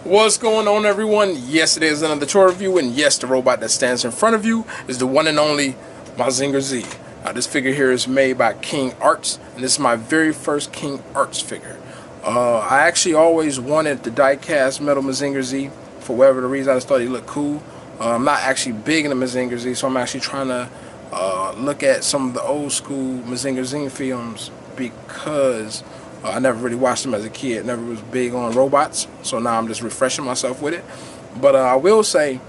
What's going on, everyone? Yes, it is another tour review, and yes, the robot that stands in front of you is the one and only Mazinger Z. Now, this figure here is made by King Arts, and this is my very first King Arts figure. I actually always wanted the die-cast metal Mazinger Z. For whatever the reason, I just thought he looked cool. I'm not actually big into Mazinger Z, so I'm actually trying to look at some of the old school Mazinger Z films because I never really watched them as a kid. Never was big on robots, so now I'm just refreshing myself with it. But I will say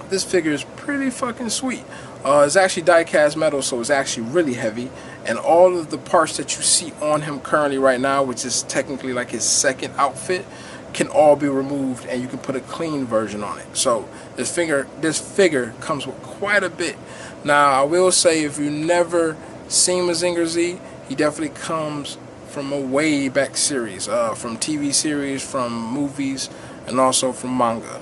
this figure is pretty fucking sweet. It's actually die-cast metal, so it's actually really heavy, and all of the parts that you see on him currently right now, which is technically like his second outfit, can all be removed, and you can put a clean version on it. So this figure comes with quite a bit. Now, I will say, if you've never seen Mazinger Z, he definitely comes from a way back series, from TV series, from movies, and also from manga.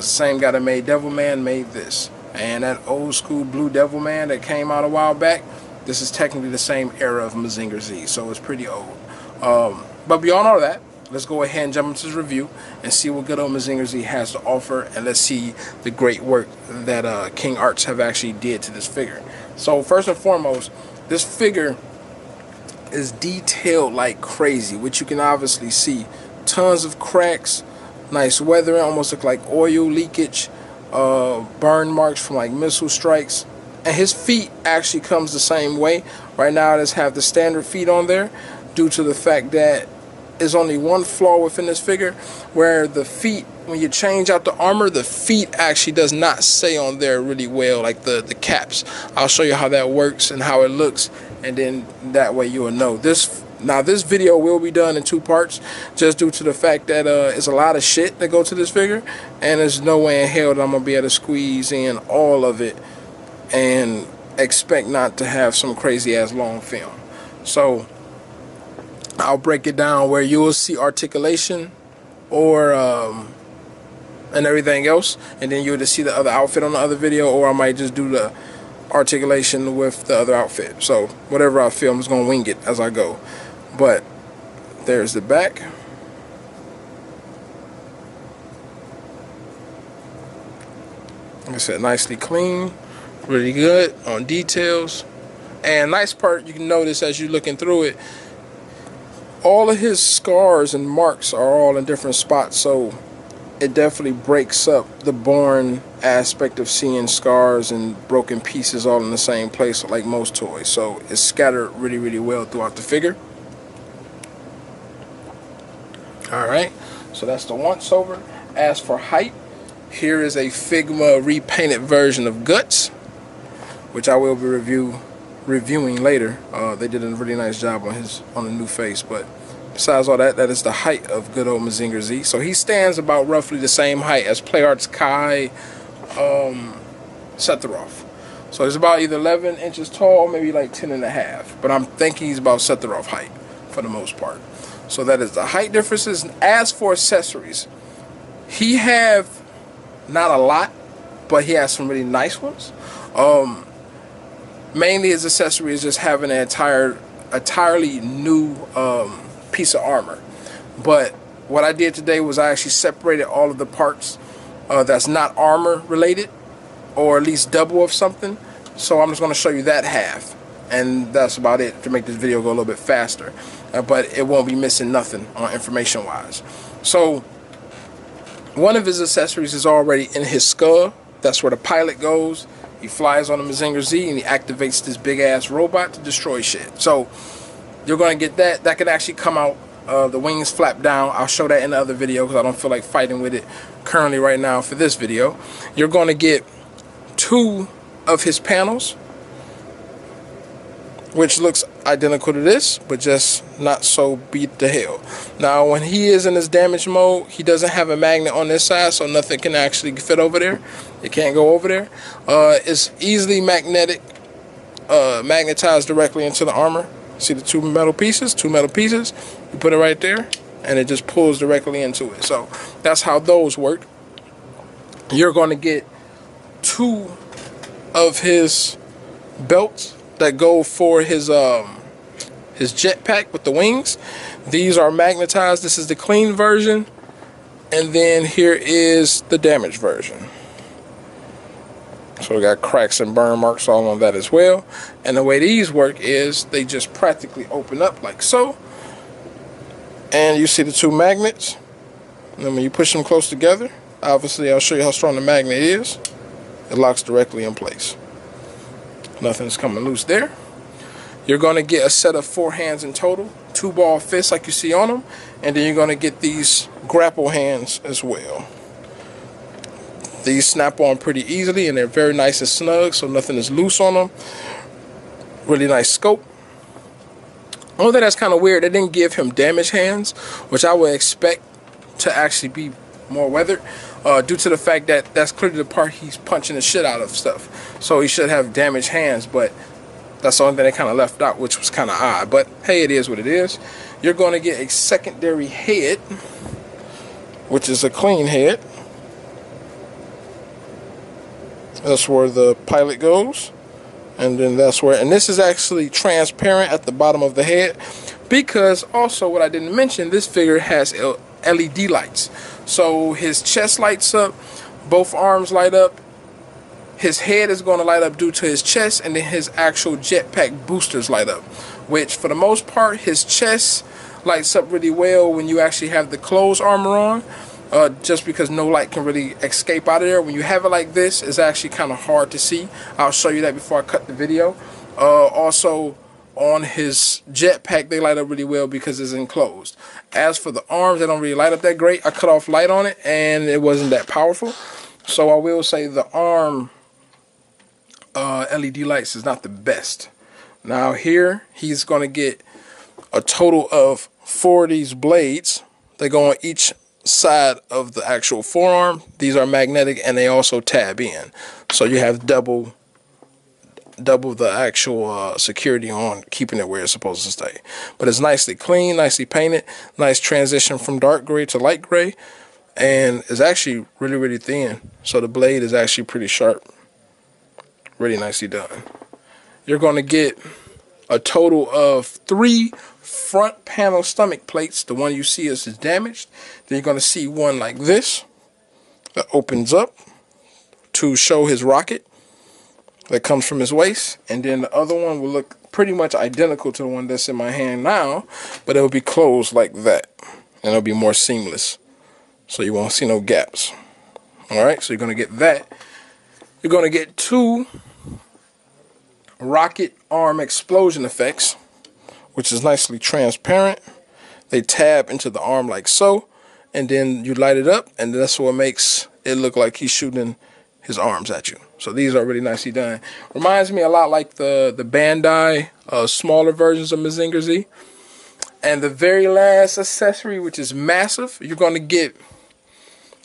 Same guy that made Devilman made this, and that old school Blue Devilman that came out a while back, this is technically the same era of Mazinger Z, so it's pretty old. But beyond all that, let's go ahead and jump into this review and see what good old Mazinger Z has to offer, and let's see the great work that King Arts have actually did to this figure. So first and foremost, this figure is detailed like crazy, which you can obviously see. Tons of cracks, nice weathering, almost look like oil leakage, burn marks from like missile strikes. And his feet actually comes the same way. Right now I just have the standard feet on there due to the fact that there's only one flaw within this figure, where the feet, when you change out the armor, the feet actually does not stay on there really well, like the caps. I'll show you how that works and how it looks, and then that way you will know. This video will be done in 2 parts, just due to the fact that it's a lot of shit that go to this figure, and there's no way in hell that I'm gonna be able to squeeze in all of it and expect not to have some crazy ass long film. So I'll break it down where you will see articulation or and everything else, and then you'll just see the other outfit on the other video, or I might just do the articulation with the other outfit. So whatever I feel, I'm just gonna wing it as I go. But there's the back. Like I said, nicely clean, really good on details. And nice part you can notice as you're looking through it, all of his scars and marks are all in different spots, so it definitely breaks up the boring aspect of seeing scars and broken pieces all in the same place like most toys. So it's scattered really, really well throughout the figure. Alright, so that's the once over. As for height, here is a Figma repainted version of Guts, which I will be reviewing later. They did a really nice job on the new face, but besides all that, that is the height of good old Mazinger Z. So he stands about roughly the same height as PlayArt's Kai Sephiroth. So he's about either 11 inches tall, maybe like 10 and a half, but I'm thinking he's about Sephiroth height for the most part. So that is the height differences. As for accessories, he have not a lot, but he has some really nice ones. Mainly his accessory is just having an entirely new piece of armor. But what I did today was I actually separated all of the parts that's not armor related, or at least double of something. So I'm just going to show you that half, and that's about it to make this video go a little bit faster. But it won't be missing nothing on information wise. So one of his accessories is already in his skull. That's where the pilot goes. He flies on the Mazinger Z and he activates this big ass robot to destroy shit. So you're going to get that. That could actually come out. The wings flap down. I'll show that in the other video because I don't feel like fighting with it currently right now for this video. You're going to get 2 of his panels, which looks identical to this, but just not so beat to hell. Now, when he is in his damage mode, he doesn't have a magnet on this side, so nothing can actually fit over there. It can't go over there. It's easily magnetized directly into the armor. See the 2 metal pieces? 2 metal pieces. You put it right there, and it just pulls directly into it. So that's how those work. You're going to get 2 of his belts that go for his jetpack with the wings. These are magnetized. This is the clean version. And then here is the damaged version. So we got cracks and burn marks all on that as well. And the way these work is they just practically open up like so. And you see the two magnets. And then when you push them close together, obviously I'll show you how strong the magnet is. It locks directly in place. Nothing's coming loose there. You're going to get a set of 4 hands in total, 2 ball fists like you see on them, and then you're going to get these grapple hands as well. These snap on pretty easily, and they're very nice and snug, so nothing is loose on them. Really nice scope. Only thing that's kind of weird, they didn't give him damaged hands, which I would expect to actually be more weathered, due to the fact that that's clearly the part he's punching the shit out of stuff. So he should have damaged hands, but that's the only thing they kind of left out, which was kind of odd. But hey, it is what it is. You're going to get a secondary head, which is a clean head. That's where the pilot goes. And then that's where, and this is actually transparent at the bottom of the head, because also what I didn't mention, this figure has LED lights. So his chest lights up, both arms light up, his head is going to light up due to his chest, and then his actual jetpack boosters light up, which for the most part his chest lights up really well when you actually have the closed armor on, just because no light can really escape out of there. When you have it like this, it's actually kind of hard to see. I'll show you that before I cut the video. Also on his jetpack, they light up really well because it's enclosed. As for the arms, they don't really light up that great. I cut off light on it and it wasn't that powerful. So I will say the arm LED lights is not the best. Now here, he's going to get a total of 4 of these blades. They go on each side of the actual forearm. These are magnetic and they also tab in. So you have double the actual security on, keeping it where it's supposed to stay. But it's nicely clean, nicely painted, nice transition from dark gray to light gray, and it's actually really, really thin. So the blade is actually pretty sharp. Really nicely done. You're going to get a total of 3 front panel stomach plates. The one you see is damaged. Then you're going to see one like this that opens up to show his rocket that comes from his waist, and then the other one will look pretty much identical to the one that's in my hand now, but it will be closed like that, and it'll be more seamless, so you won't see no gaps. Alright, so you're going to get that. You're going to get 2 rocket arm explosion effects, which is nicely transparent. They tab into the arm like so, and then you light it up, and that's what makes it look like he's shooting his arms at you. So these are really nicely done. Reminds me a lot like the Bandai smaller versions of Mazinger Z. And the very last accessory, which is massive, you're going to get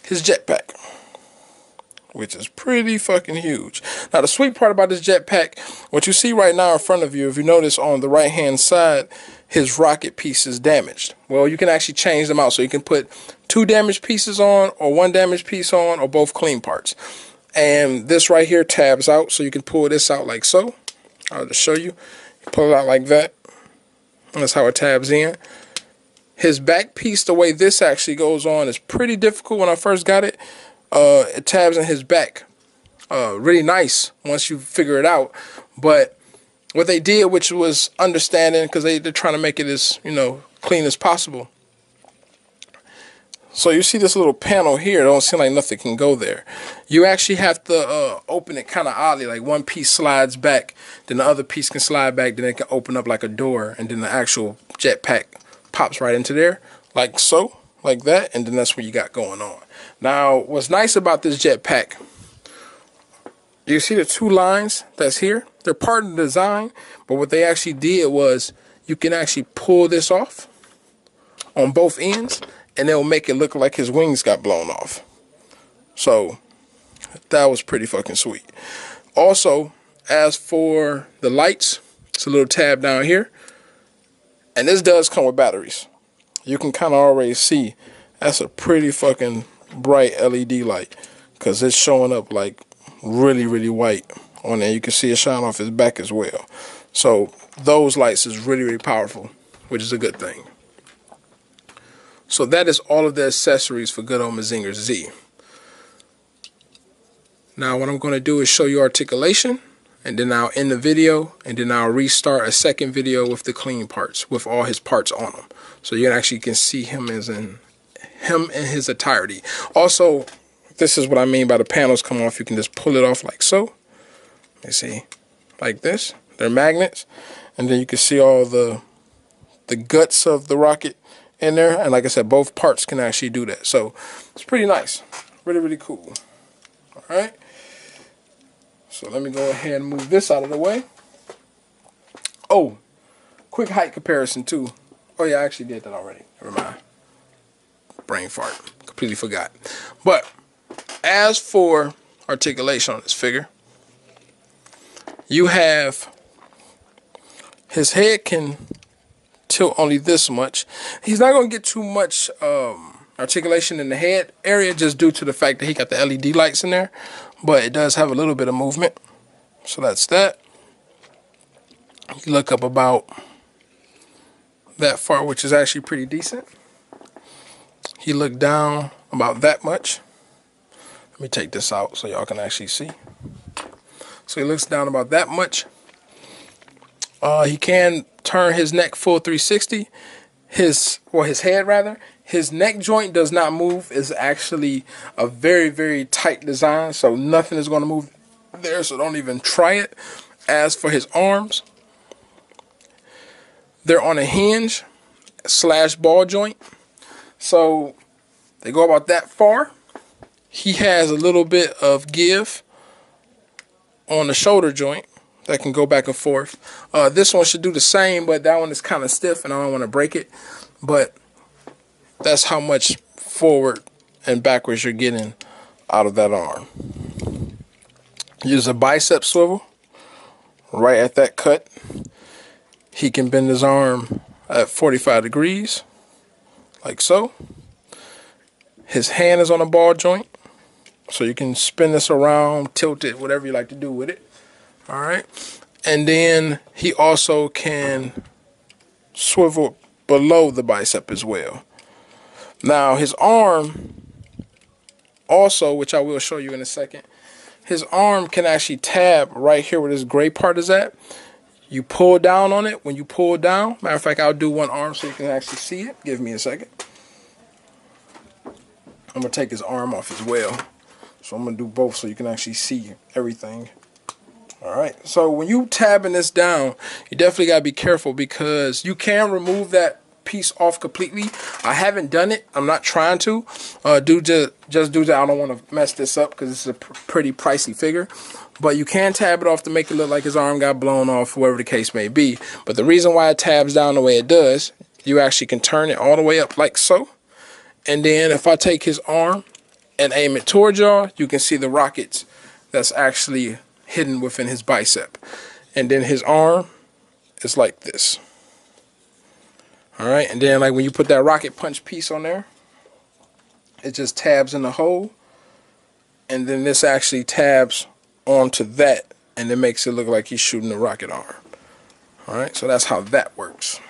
his jetpack, which is pretty fucking huge. Now the sweet part about this jetpack, what you see right now in front of you, if you notice on the right hand side, his rocket piece is damaged. Well, you can actually change them out, so you can put 2 damaged pieces on, or 1 damaged piece on, or both clean parts. And this right here tabs out, so you can pull this out like so. I'll just show you. You pull it out like that. And that's how it tabs in. His back piece, the way this actually goes on, is pretty difficult. When I first got it, it tabs in his back. Really nice once you figure it out. But what they did, which was understanding, because they're trying to make it as, you know, clean as possible. So you see this little panel here, it don't seem like nothing can go there. You actually have to open it kind of oddly, like one piece slides back, then the other piece can slide back, then it can open up like a door, and then the actual jetpack pops right into there, like so, like that, and then that's what you got going on. Now, what's nice about this jetpack, you see the 2 lines that's here? They're part of the design, but what they actually did was you can actually pull this off on both ends, and it'll make it look like his wings got blown off. So that was pretty fucking sweet. Also, as for the lights, it's a little tab down here, and this does come with batteries. You can kind of already see that's a pretty fucking bright LED light, because it's showing up like really, really white on there. You can see it shine off his back as well. So those lights is really, really powerful, which is a good thing. So that is all of the accessories for good old Mazinger Z. Now what I'm going to do is show you articulation, and then I'll end the video, and then I'll restart a second video with the clean parts, with all his parts on them. So you actually can see him in his entirety. Also, this is what I mean by the panels come off. You can just pull it off like so. You see, like this. They're magnets, and then you can see all the guts of the rocket in there. And like I said, both parts can actually do that. So it's pretty nice, really, really cool. All right. So let me go ahead and move this out of the way. Oh, quick height comparison too. Oh yeah, I actually did that already. Never mind. Brain fart. Completely forgot. But as for articulation on this figure, you have his head can tilt only this much. He's not going to get too much articulation in the head area just due to the fact that he got the LED lights in there. But it does have a little bit of movement. So that's that. You look up about that far, which is actually pretty decent. He looked down about that much. Let me take this out so y'all can actually see. So he looks down about that much. He can turn his neck full 360. His head rather. His neck joint does not move. It's actually a very, very tight design, so nothing is going to move there, so don't even try it. As for his arms, they're on a hinge / ball joint, so they go about that far. He has a little bit of give on the shoulder joint that can go back and forth. This one should do the same, but that one is kind of stiff and I don't want to break it. But that's how much forward and backwards you're getting out of that arm. Use a bicep swivel right at that cut. He can bend his arm at 45 degrees, like so. His hand is on a ball joint, so you can spin this around, tilt it, whatever you like to do with it. All right. And then he also can swivel below the bicep as well. Now his arm also, which I will show you in a second, his arm can actually tab right here where this gray part is at. You pull down on it. When you pull down, matter of fact, I'll do one arm so you can actually see it. Give me a second. I'm going to take his arm off as well. So I'm going to do both so you can actually see everything. Alright, so when you tabbing this down, you definitely got to be careful because you can remove that piece off completely. I haven't done it. I'm not trying to. Just do that. I don't want to mess this up because it's a pretty pricey figure. But you can tab it off to make it look like his arm got blown off, whatever the case may be. But the reason why it tabs down the way it does, you actually can turn it all the way up like so. And then if I take his arm and aim it towards y'all, you can see the rockets that's actually hidden within his bicep. And then his arm is like this. Alright, and then like when you put that rocket punch piece on there, it just tabs in the hole. And then this actually tabs onto that, and it makes it look like he's shooting a rocket arm. Alright, so that's how that works.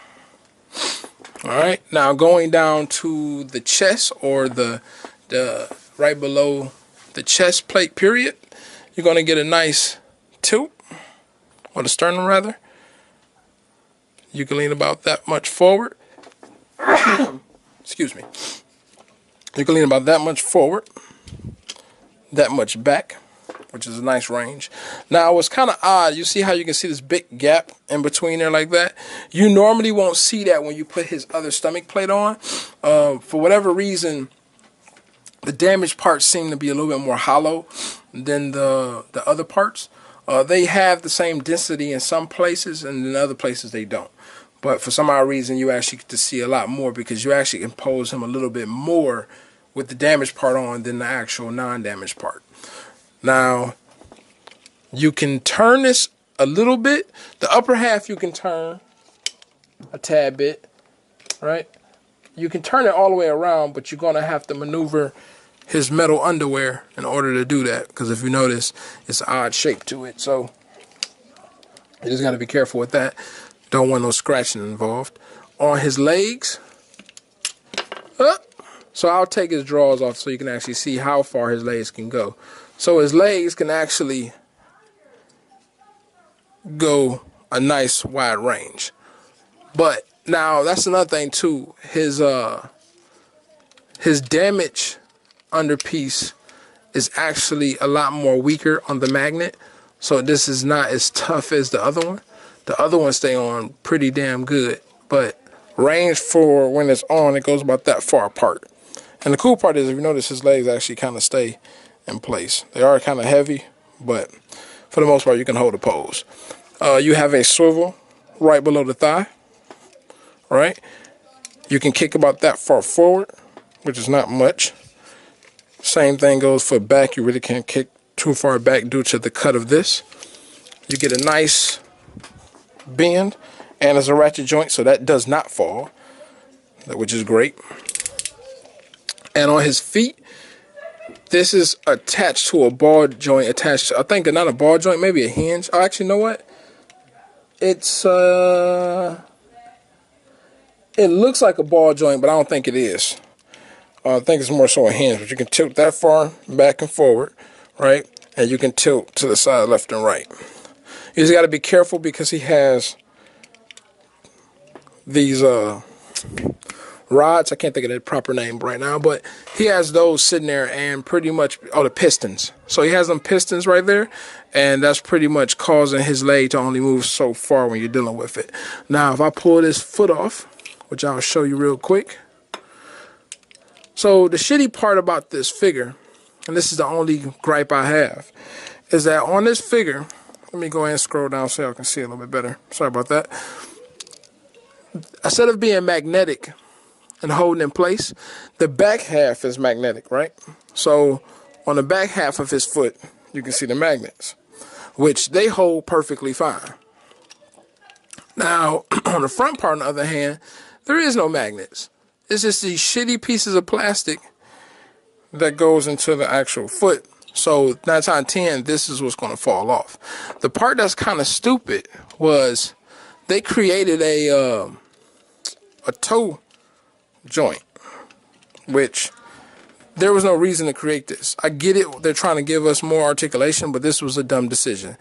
Alright, now going down to the chest, or the right below the chest plate period, you're going to get a nice tilt, or the sternum rather. You can lean about that much forward. Excuse me. You can lean about that much forward, that much back, which is a nice range. Now, what's kind of odd, you see how you can see this big gap in between there like that? You normally won't see that when you put his other stomach plate on. For whatever reason, the damaged parts seem to be a little bit more hollow than the other parts. They have the same density in some places, and in other places they don't. But for some odd reason, you actually get to see a lot more because you actually impose him a little bit more with the damaged part on than the actual non-damaged part. Now, you can turn this a little bit. The upper half you can turn a tad bit, right? You can turn it all the way around, but you're going to have to maneuver his metal underwear in order to do that. Because if you notice, it's an odd shape to it. So, you just got to be careful with that. Don't want no scratching involved. On his legs, So I'll take his drawers off so you can actually see how far his legs can go. So his legs can actually go a nice wide range. But now that's another thing too. His damage underpiece is actually a lot more weaker on the magnet. So this is not as tough as the other one. The other one stay on pretty damn good. But range for when it's on, it goes about that far apart. And the cool part is, if you notice, his legs actually kind of stay in place. They are kind of heavy, but for the most part, you can hold a pose. You have a swivel right below the thigh, right? You can kick about that far forward, which is not much. Same thing goes for back. You really can't kick too far back due to the cut of this. You get a nice bend, and it's a ratchet joint, so that does not fall, which is great. And on his feet, this is attached to a ball joint attached to, I think, not a ball joint, maybe a hinge. Oh, actually, you know what? It's, it looks like a ball joint, but I don't think it is. I think it's more so a hinge, but you can tilt that far back and forward, right? And you can tilt to the side left and right. You just got to be careful because he has these rods. I can't think of the proper name right now, but he has those sitting there and pretty much, oh, the pistons. So he has them pistons right there, and that's pretty much causing his leg to only move so far when you're dealing with it. Now, if I pull this foot off, which I'll show you real quick. So the shitty part about this figure, and this is the only gripe I have, is that on this figure, let me go ahead and scroll down so y'all can see a little bit better. Sorry about that. Instead of being magnetic and holding in place, the back half is magnetic, right? So on the back half of his foot, you can see the magnets, which they hold perfectly fine. Now, on the front part, on the other hand, there is no magnets. It's just these shitty pieces of plastic that goes into the actual foot. So 9 times out of 10, this is what's going to fall off. The part that's kind of stupid was they created a toe joint, which there was no reason to create this. I get it, they're trying to give us more articulation, but this was a dumb decision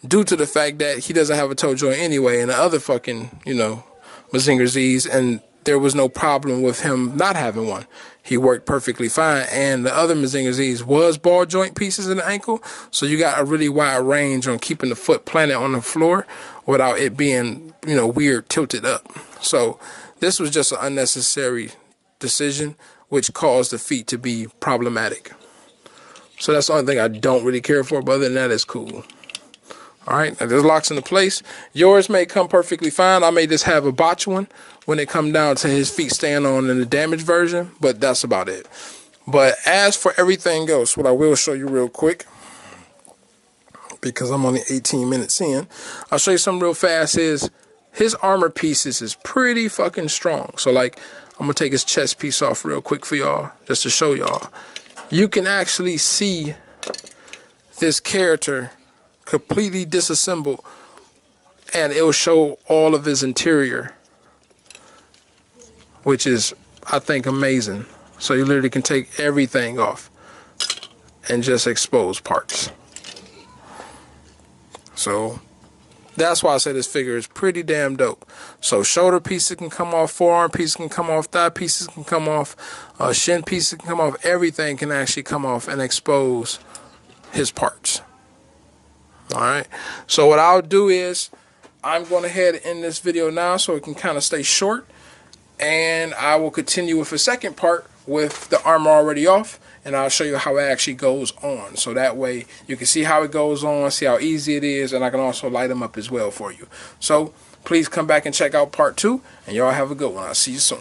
due to the fact that he doesn't have a toe joint anyway, and the other fucking, you know, Mazinger Z's, and there was no problem with him not having one. He worked perfectly fine, and the other Mazinger Z's was ball joint pieces in the ankle, so you got a really wide range on keeping the foot planted on the floor without it being, you know, weird tilted up. So this was just an unnecessary decision, which caused the feet to be problematic. So that's the only thing I don't really care for, but other than that, it's cool. All right, now this locks into place. Yours may come perfectly fine. I may just have a botch one when it come down to his feet staying on in the damaged version, but that's about it. But as for everything else, what I will show you real quick, because I'm only 18 minutes in, I'll show you something real fast. His armor pieces is pretty fucking strong. So like, I'm gonna take his chest piece off real quick for y'all, just to show y'all. You can actually see this character completely disassembled, and it will show all of his interior, which is, I think, amazing. So you literally can take everything off and just expose parts. So that's why I say this figure is pretty damn dope. So shoulder pieces can come off, forearm pieces can come off, thigh pieces can come off, shin pieces can come off. Everything can actually come off and expose his parts. All right. So what I'll do is I'm going to head and end this video now so it can kind of stay short. And I will continue with the second part with the armor already off, and I'll show you how it actually goes on. So that way you can see how it goes on, see how easy it is, and I can also light them up as well for you. So please come back and check out part 2, and y'all have a good one. I'll see you soon.